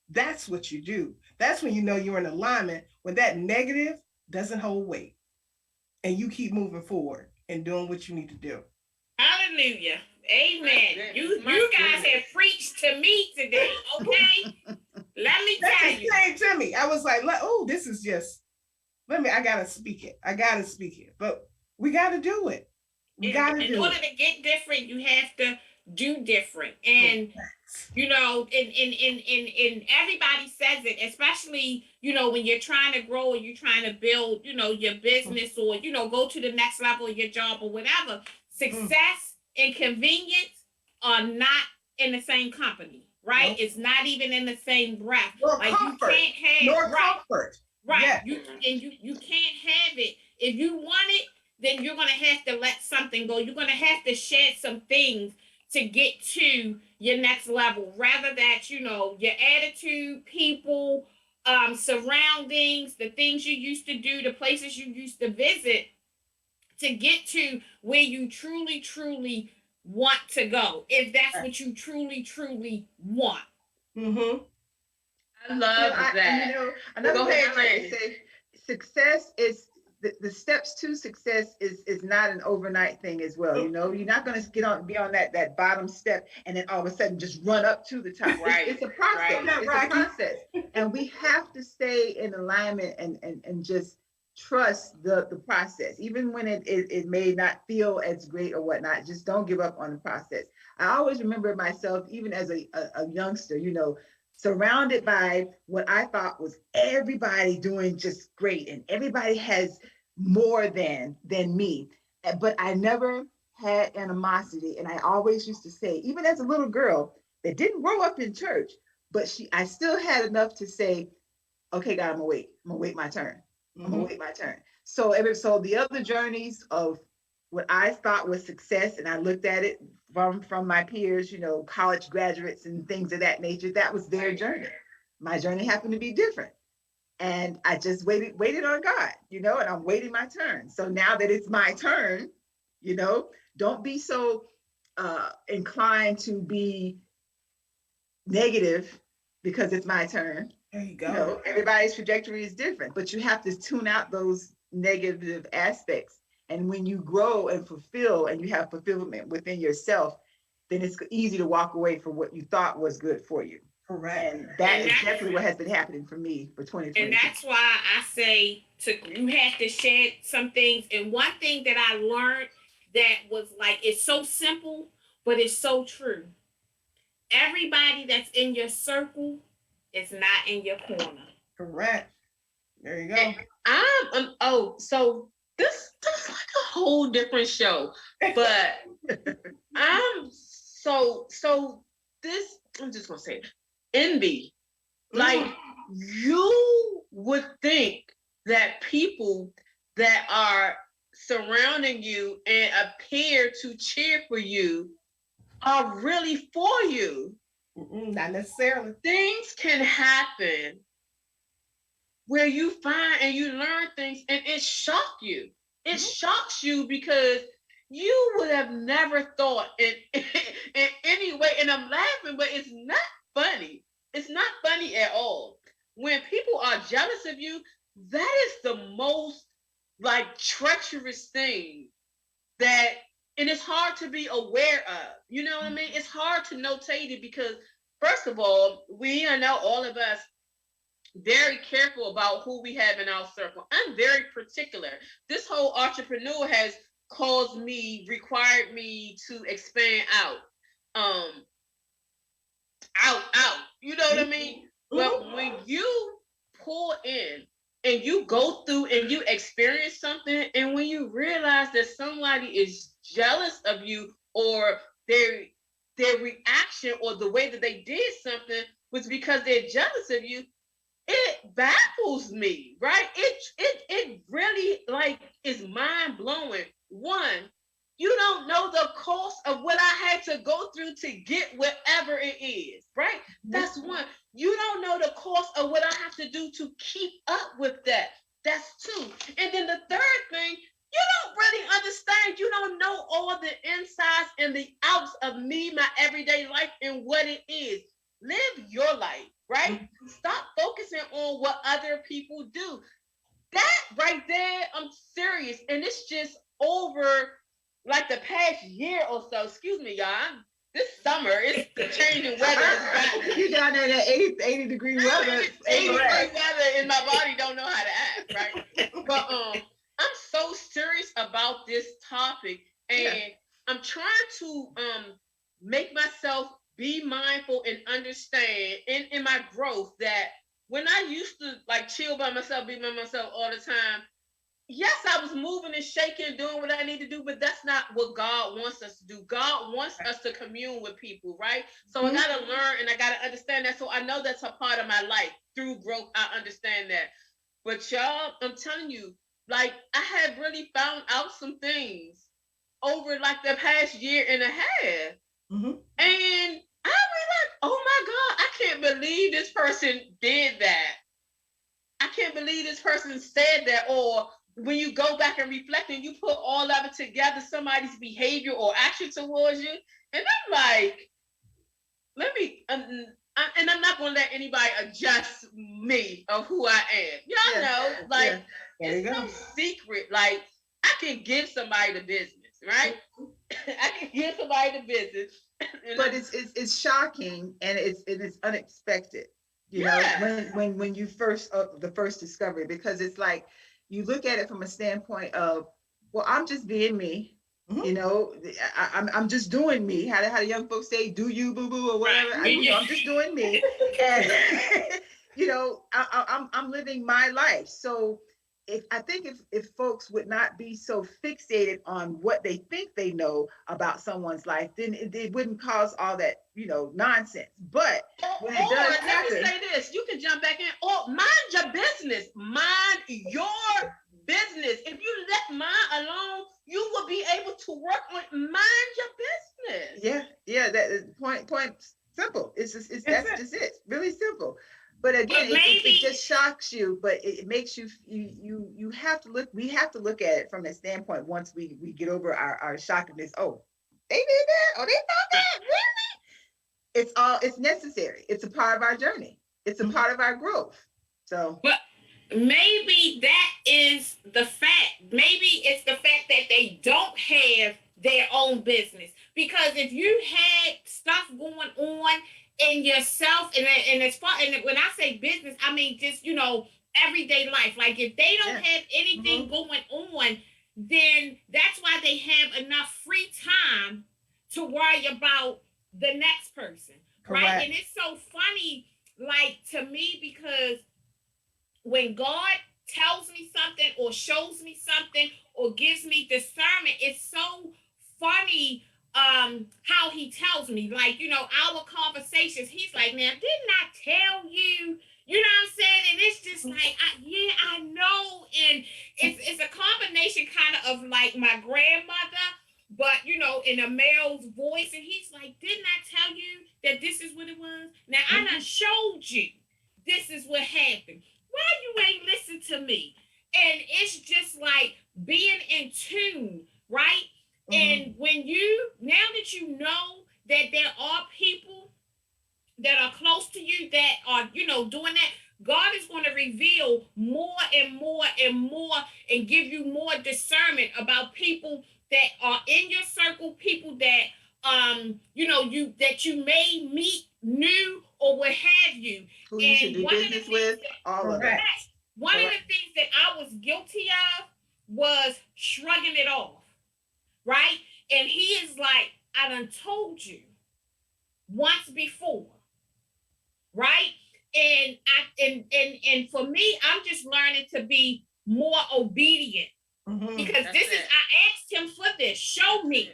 That's what you do. That's when you know you're in alignment, when that negative doesn't hold weight, and you keep moving forward and doing what you need to do. Hallelujah. Amen. You guys have preached to me today, okay? Let me tell you. That came to me. I was like, oh, this is just, I gotta speak it. But we gotta do it. In order to get different, you have to do different. And you know, and everybody says it, especially, you know, when you're trying to grow and you're trying to build, you know, your business or, you know, go to the next level of your job or whatever. Success and convenience are not in the same company. right? Nope. It's not even in the same breath. Nor Like comfort. you can't have Nor right, comfort. right. Yeah. You can't have it. If you want it, then you're gonna have to let something go. You're gonna have to shed some things to get to your next level. Rather that, your attitude, people, surroundings, the things you used to do, the places you used to visit to get to where you truly, truly want to go. If that's what you truly, truly want. Mm-hmm. I love that. Another Go thing ahead, I like to Jane. say, success is the steps to success is not an overnight thing as well. You're not going to be on that bottom step and then all of a sudden just run up to the top. Right. It's a process. Right. It's a process, and we have to stay in alignment and just trust the process, even when it may not feel as great or whatnot. Just don't give up on the process. I always remember myself, even as a youngster, surrounded by what I thought was everybody doing just great and everybody has more than me. But I never had animosity. And I always used to say, even as a little girl that didn't grow up in church, but I still had enough to say, okay, God, I'm gonna wait my turn. I'm gonna wait my turn. So the other journeys of what I thought was success, and I looked at it from my peers, college graduates and things of that nature. That was their journey. My journey happened to be different, and I just waited on God, and I'm waiting my turn. So now that it's my turn, don't be so inclined to be negative because it's my turn. There you go. Everybody's trajectory is different, but you have to tune out those negative aspects. And when you grow and fulfill and you have fulfillment within yourself, then it's easy to walk away from what you thought was good for you. Correct. And that is definitely what has been happening for me for 2020. And that's why I say you have to shed some things. And one thing that I learned that was like, it's so simple, but it's so true. Everybody that's in your circle is not in your corner. Correct. There you go. So this is like a whole different show, but I'm just gonna say it. Envy. Like you would think that people that are surrounding you and appear to cheer for you are really for you. Not necessarily. Things can happen where you find and you learn things and it shocks you. It shocks you because you would have never thought in any way, and I'm laughing, but it's not funny. It's not funny at all. When people are jealous of you, that is the most like treacherous thing and it's hard to be aware of. You know what I mean? It's hard to notate it because, first of all, we are now all of us very careful about who we have in our circle. I'm very particular. This whole entrepreneur has required me to expand out. You know what I mean? But when you pull in and you go through and you experience something, and when you realize that somebody is jealous of you or their reaction or the way that they did something was because they're jealous of you, it baffles me, right? It really like is mind blowing. One, you don't know the cost of what I had to go through to get whatever it is, right? That's one. You don't know the cost of what I have to do to keep up with that. That's two. And then the third thing, you don't really understand. You don't know all the insides and the outs of me, my everyday life, and what it is. Live your life, right? Stop focusing on what other people do. That right there, I'm serious. And it's just over like the past year or so. Excuse me, y'all. This summer, it's the changing weather. You down there in that 80 degree weather. 80 degree weather, and my body don't know how to act, right? But I'm so serious about this topic, and I'm trying to make myself be mindful and understand in my growth that when I used to like chill by myself, be by myself all the time, yes, I I was moving and shaking, doing what I need to do, but that's not what God wants us to do. God wants us to commune with people, right? So I got to learn and I got to understand that. So I know that's a part of my life. Through growth, I understand that. But y'all, I'm telling you, like, I have really found out some things over like the past year and a half. And I was like, oh my God, I can't believe this person did that. I can't believe this person said that. Or when you go back and reflect and you put all of it together, somebody's behavior or action towards you. And I'm like, let me, and I'm not going to let anybody adjust me of who I am. Y'all know, like, it's no secret. Like, I can give somebody the business, right? I can give somebody the business. But it's shocking and it's unexpected. You know, when you first the first discovery, because it's like you look at it from a standpoint of, well, I'm just being me. You know, I'm just doing me. How the young folks say, "Do you boo boo" or whatever. I'm just doing me, and you know, I'm living my life. So I think if folks would not be so fixated on what they think they know about someone's life, then it wouldn't cause all that, you know, nonsense. But when it does happen, let me say this: you can jump back in. Or mind your business. Mind your business. If you let mine alone, you will be able to work on mind your business. Yeah. That is point simple. That's just it. Really simple. But again, it just shocks you, but it makes you have to look. We have to look at it from a standpoint once we get over our shockedness. Oh, they did that. Oh, they thought that. Really? It's necessary. It's a part of our journey. It's a part of our growth. So, but maybe that is the fact. Maybe it's the fact that they don't have their own business. Because if you had stuff going on in yourself, and as far, and when I say business, I mean just, you know, everyday life. Like if they don't have anything going on, then that's why they have enough free time to worry about the next person. Correct. Right? And it's so funny, like, to me, because when God tells me something or shows me something or gives me discernment, it's so funny how he tells me, like, you know, our conversations, he's like, now, didn't I tell you? You know what I'm saying? And it's just like, I know. And it's a combination kind of like my grandmother, but, you know, in a male's voice. And he's like, didn't I tell you that this is what it was? Now, I done showed you this is what happened. Why you ain't listen to me? And it's just like being in tune, right? And when now that you know that there are people that are close to you that are, you know, doing that, God is going to reveal more and more and more and give you more discernment about people that are in your circle, people that, you know, that you may meet new or what have you. Who you should do business with, all of that. One of the things that I was guilty of was shrugging it off. Right? And he is like, I done told you once before. Right? And for me, I'm just learning to be more obedient. Because I asked him for this. Show me.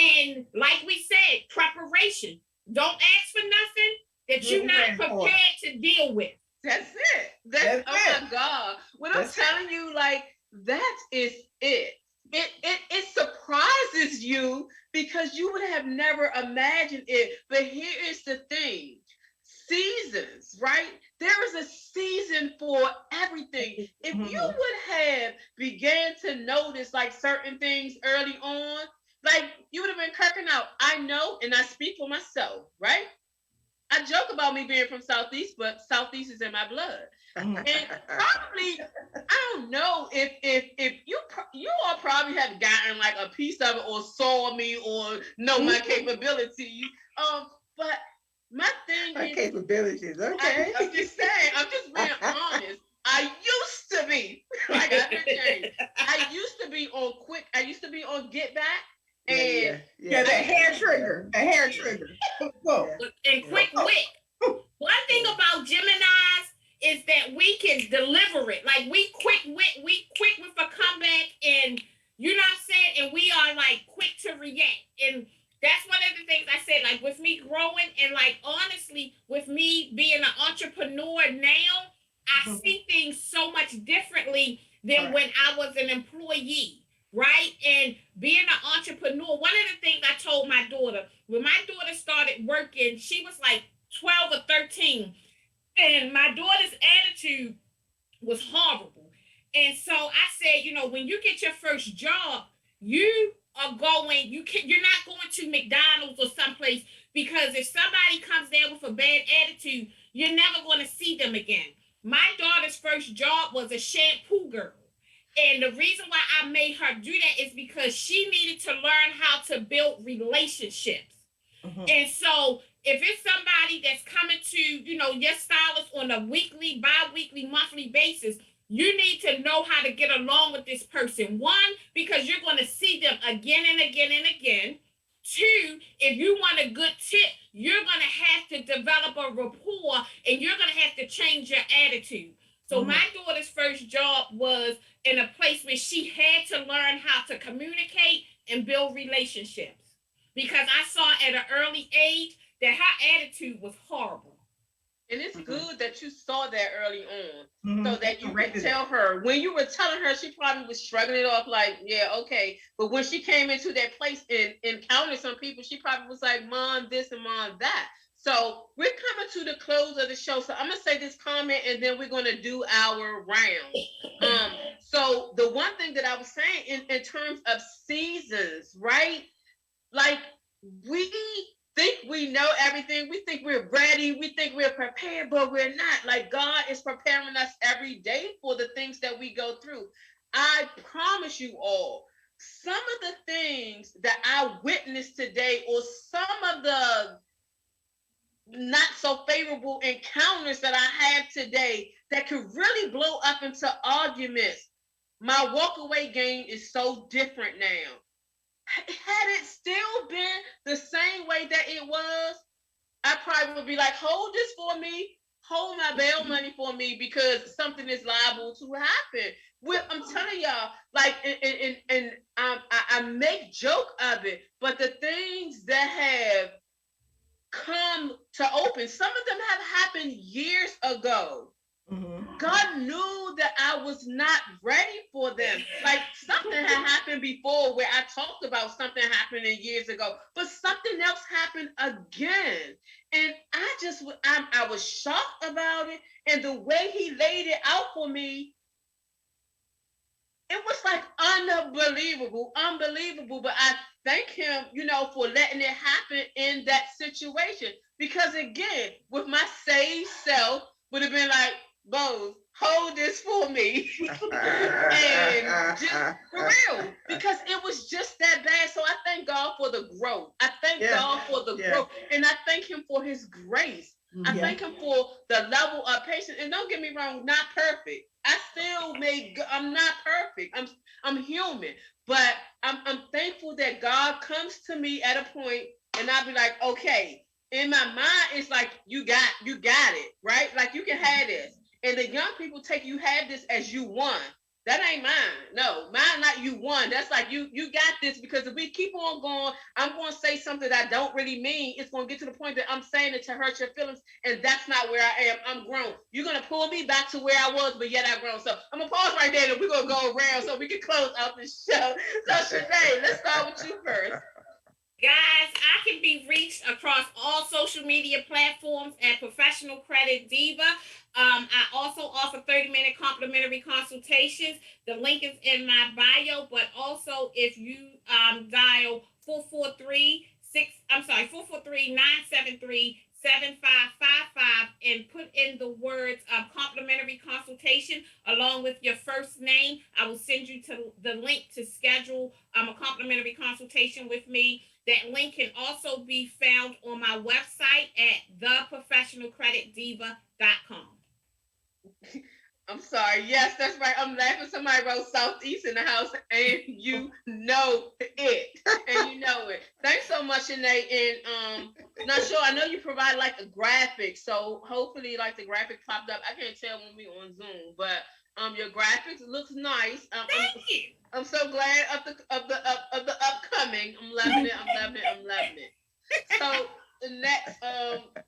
And like we said, preparation. Don't ask for nothing that you're not prepared to deal with. That's it. Oh my God. When I'm telling you, like, that is it. It surprises you because you would have never imagined it. But here is the thing. Seasons, right? There is a season for everything. If you would have began to notice like certain things early on, like you would have been kirking out. I know, and I speak for myself, right? I joke about me being from Southeast, but Southeast is in my blood. And probably, I don't know if you all probably have gotten like a piece of it or saw me or know my capabilities. But my thing is capabilities, okay. I'm just saying, I'm just being honest. I used to be like I used to be on quick. I used to be on Get Back. And the hair trigger. The hair trigger. Whoa. And quick wit. One thing about Geminis is that we can deliver it. Like we quick with a I was an employee, right? And being an entrepreneur, one of the things I told my daughter, when my daughter started working, she was like 12 or 13. And my daughter's attitude was horrible. And so I said, when you get your first job, you are going, you're not going to McDonald's or someplace, because if somebody comes there with a bad attitude, you're never going to see them again. My daughter's first job was a shampoo girl. And the reason why I made her do that is because she needed to learn how to build relationships. And so if it's somebody that's coming to, your stylist on a weekly, bi-weekly, monthly basis, you need to know how to get along with this person. One, because you're going to see them again and again and again. Two, if you want a good tip, you're going to have to develop a rapport, and you're going to have to change your attitude. So my daughter's first job was in a place where she had to learn how to communicate and build relationships, because I saw at an early age that her attitude was horrible. And it's good that you saw that early on, so that you could tell her. When you were telling her, she probably was shrugging it off like, yeah, okay. But when she came into that place and encountered some people, she probably was like, Mom, this and Mom, that. So we're coming to the close of the show. So I'm going to say this comment, and then we're going to do our round. So the one thing that I was saying in terms of seasons, right? Like, we think we know everything. We think we're ready. We think we're prepared, but we're not. Like, God is preparing us every day for the things that we go through. I promise you all, some of the things that I witnessed today, or some of the not so favorable encounters that I have today that could really blow up into arguments, my walk-away game is so different now. Had it still been the same way that it was, I probably would be like, hold this for me, hold my bail money for me, because something is liable to happen. I'm telling y'all, like, and I make joke of it, but the things that have come to open, some of them have happened years ago. God knew that I was not ready for them. Like, something had happened before where I talked about something happening years ago, but something else happened again. And I was shocked about it. And the way he laid it out for me, it was like unbelievable. But I thank him, for letting it happen in that situation. Because again, with my saved self, would have been like, Bose, hold this for me. And just for real, because it was just that bad. So I thank God for the growth. I thank God for the growth. And I thank him for his grace. I thank him for the level of patience. And don't get me wrong, not perfect. I'm not perfect. I'm human. But I'm thankful that God comes to me at a point, and I'll be like, okay. In my mind, it's like, you got it, right? Like, you can have this. And the young people take you had this as you won. That ain't mine. No, mine not you won. That's like, you got this, because if we keep on going, I'm going to say something that I don't really mean. It's going to get to the point that I'm saying it to hurt your feelings, and that's not where I am. I'm grown. You're going to pull me back to where I was, but yet I've grown. So I'm going to pause right there, and we're going to go around so we can close out the show. So Sinead, let's start with you first. Guys, I can be reached across all social media platforms at Professional Credit Diva. I also offer 30-minute complimentary consultations. The link is in my bio, but also if you dial 443-973-7555 and put in the words complimentary consultation along with your first name, I will send you to the link to schedule a complimentary consultation with me. That link can also be found on my website at theprofessionalcreditdiva.com. I'm sorry. Yes, that's right. I'm laughing. Somebody wrote Southeast in the house, and you know it. And you know it. Thanks so much, Sinead. And not sure. I know you provide like a graphic, so hopefully, like, the graphic popped up. I can't tell when we on Zoom, but your graphics looks nice. Thank you. I'm so glad of the upcoming. I'm loving it. So the next,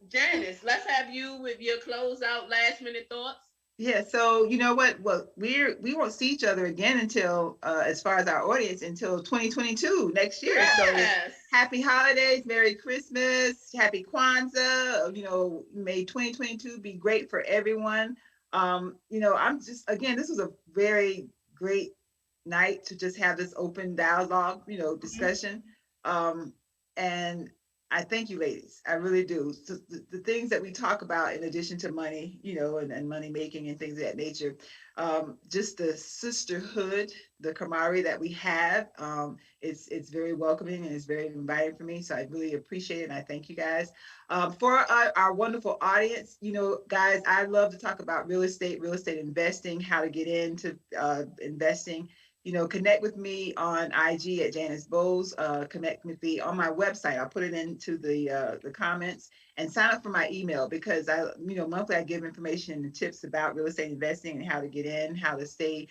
Janice, let's have you with your closeout last minute thoughts. Yeah, so you know what? Well, we won't see each other again until, as far as our audience, until 2022 next year. So Yes. happy holidays, Merry Christmas, Happy Kwanzaa. May 2022 be great for everyone. I'm just, again, this was a very great night to just have this open dialogue, discussion. And I thank you, ladies. I really do. So the things that we talk about, in addition to money, and money making and things of that nature, just the sisterhood, the camaraderie that we have, it's very welcoming and it's very inviting for me. So I really appreciate it, and I thank you guys. For our wonderful audience, guys, I love to talk about real estate investing, how to get into investing. Connect with me on IG at Janice Bowles. Connect with me on my website. I'll put it into the comments, and sign up for my email, because monthly I give information and tips about real estate investing and how to get in, how to stay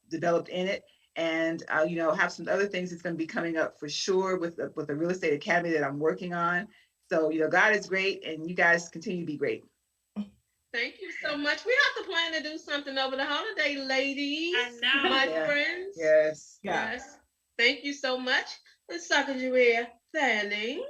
developed in it. And have some other things that's going to be coming up for sure with the real estate academy that I'm working on. So God is great, and you guys continue to be great. Thank you so much. We have to plan to do something over the holiday, ladies. I know. My Yeah. friends. Yes. Yeah. Yes. Thank you so much. Let's talk Julia Fanning.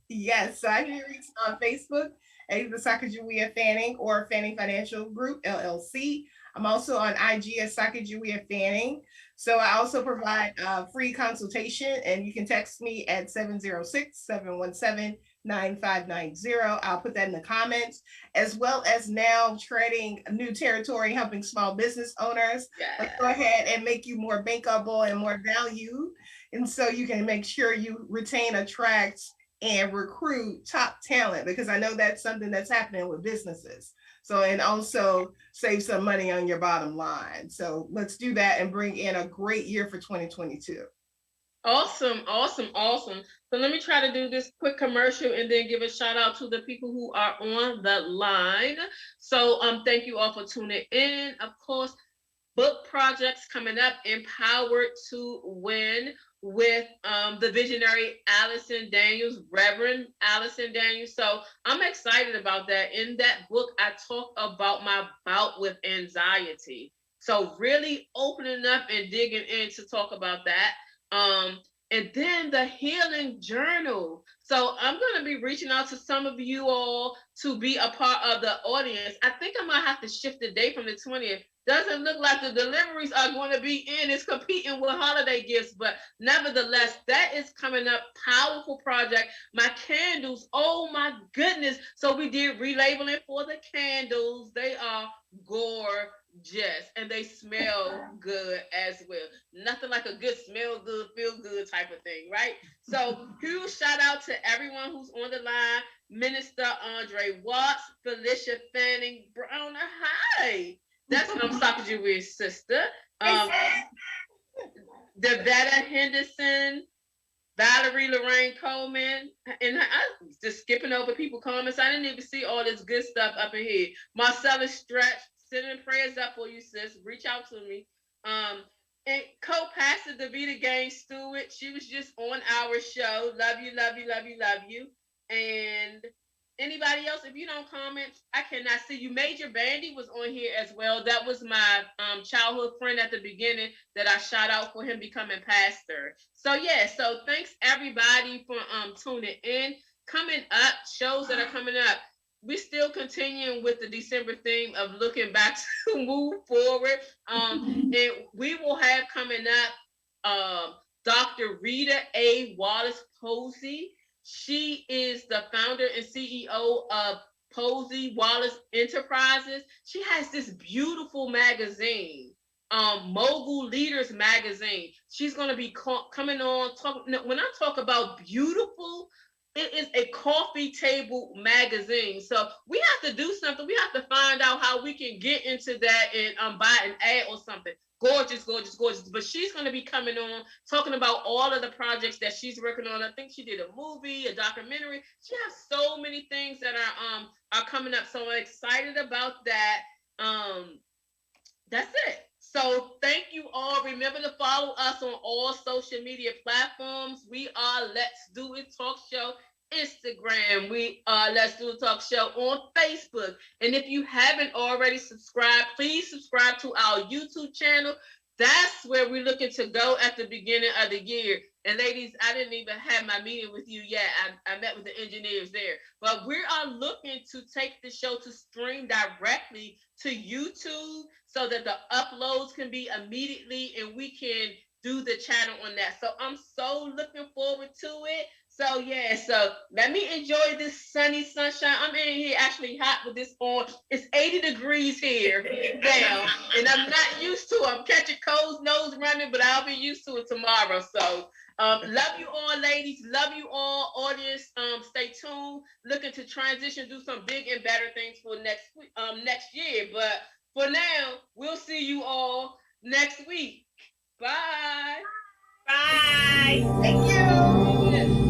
Yes, so I can be reached on Facebook at either Sacagawea Fanning or Fanning Financial Group, LLC. I'm also on IG as Sacagawea Fanning. So I also provide free consultation, and you can text me at 706-717-9590. I'll put that in the comments, as well as now treading new territory, helping small business owners. Let's go ahead and make you more bankable and more value. And so you can make sure you retain, attract, and recruit top talent, because I know that's something that's happening with businesses. So, and also save some money on your bottom line. So let's do that and bring in a great year for 2022. Awesome. So let me try to do this quick commercial and then give a shout out to the people who are on the line. So thank you all for tuning in. Of course, book projects coming up, Empowered to Win, with the visionary Allison Daniels, Reverend Allison Daniels. So I'm excited about that. In that book, I talk about my bout with anxiety. So really opening up and digging in to talk about that. And then the healing journal. So I'm going to be reaching out to some of you all to be a part of the audience. I think I might have to shift the date from the 20th. Doesn't look like the deliveries are going to be in. It's competing with holiday gifts, but nevertheless, that is coming up. Powerful project. My candles, oh my goodness. So we did relabeling for the candles. They are gorgeous, and they smell good as well. Nothing like a good smell good, feel good type of thing, right? So huge shout out to everyone who's on the line. Minister Andre Watts, Felicia Fanning Brown. Hi. That's Sacagawea's sister. Devetta Henderson, Valerie Lorraine Coleman, and I was just skipping over people comments. I didn't even see all this good stuff up in here. Marcella Stretch, sending prayers up for you, sis. Reach out to me. And co-pastor Davita Gaines Stewart, she was just on our show. Love you, love you, love you, love you. And anybody else, if you don't comment, I cannot see you. Major Bandy was on here as well. That was my childhood friend at the beginning that I shout out for him becoming pastor. So yeah, so thanks everybody for tuning in. Coming up, shows that are coming up. We still continuing with the December theme of looking back to move forward. And we will have coming up Dr. Rita A. Wallace Posey. She is the founder and CEO of Posey Wallace Enterprises. She has this beautiful magazine, Mogul Leaders Magazine. She's going to be coming on. When I talk about beautiful, it is a coffee table magazine. So we have to do something. We have to find out how we can get into that and buy an ad or something. Gorgeous, gorgeous, gorgeous. But she's going to be coming on, talking about all of the projects that she's working on. I think she did a movie, a documentary. She has so many things that are coming up. So I'm excited about that. That's it. So thank you all. Remember to follow us on all social media platforms. We are Let's Do It Talk Show Instagram. We are Let's Do a Talk Show on Facebook. And if you haven't already subscribed, please subscribe to our YouTube channel. That's where we're looking to go at the beginning of the year. And ladies, I didn't even have my meeting with you yet. I met with the engineers there. But we are looking to take the show to stream directly to YouTube so that the uploads can be immediately and we can do the channel on that. So I'm so looking forward to it. So yeah, so let me enjoy this sunny sunshine. I'm in here actually hot with this on. It's 80 degrees here now, and I'm not used to it. I'm catching colds, nose running, but I'll be used to it tomorrow. So love you all, ladies. Love you all, audience. Stay tuned. Looking to transition, do some big and better things for next year. But for now, we'll see you all next week. Bye. Bye. Thank you.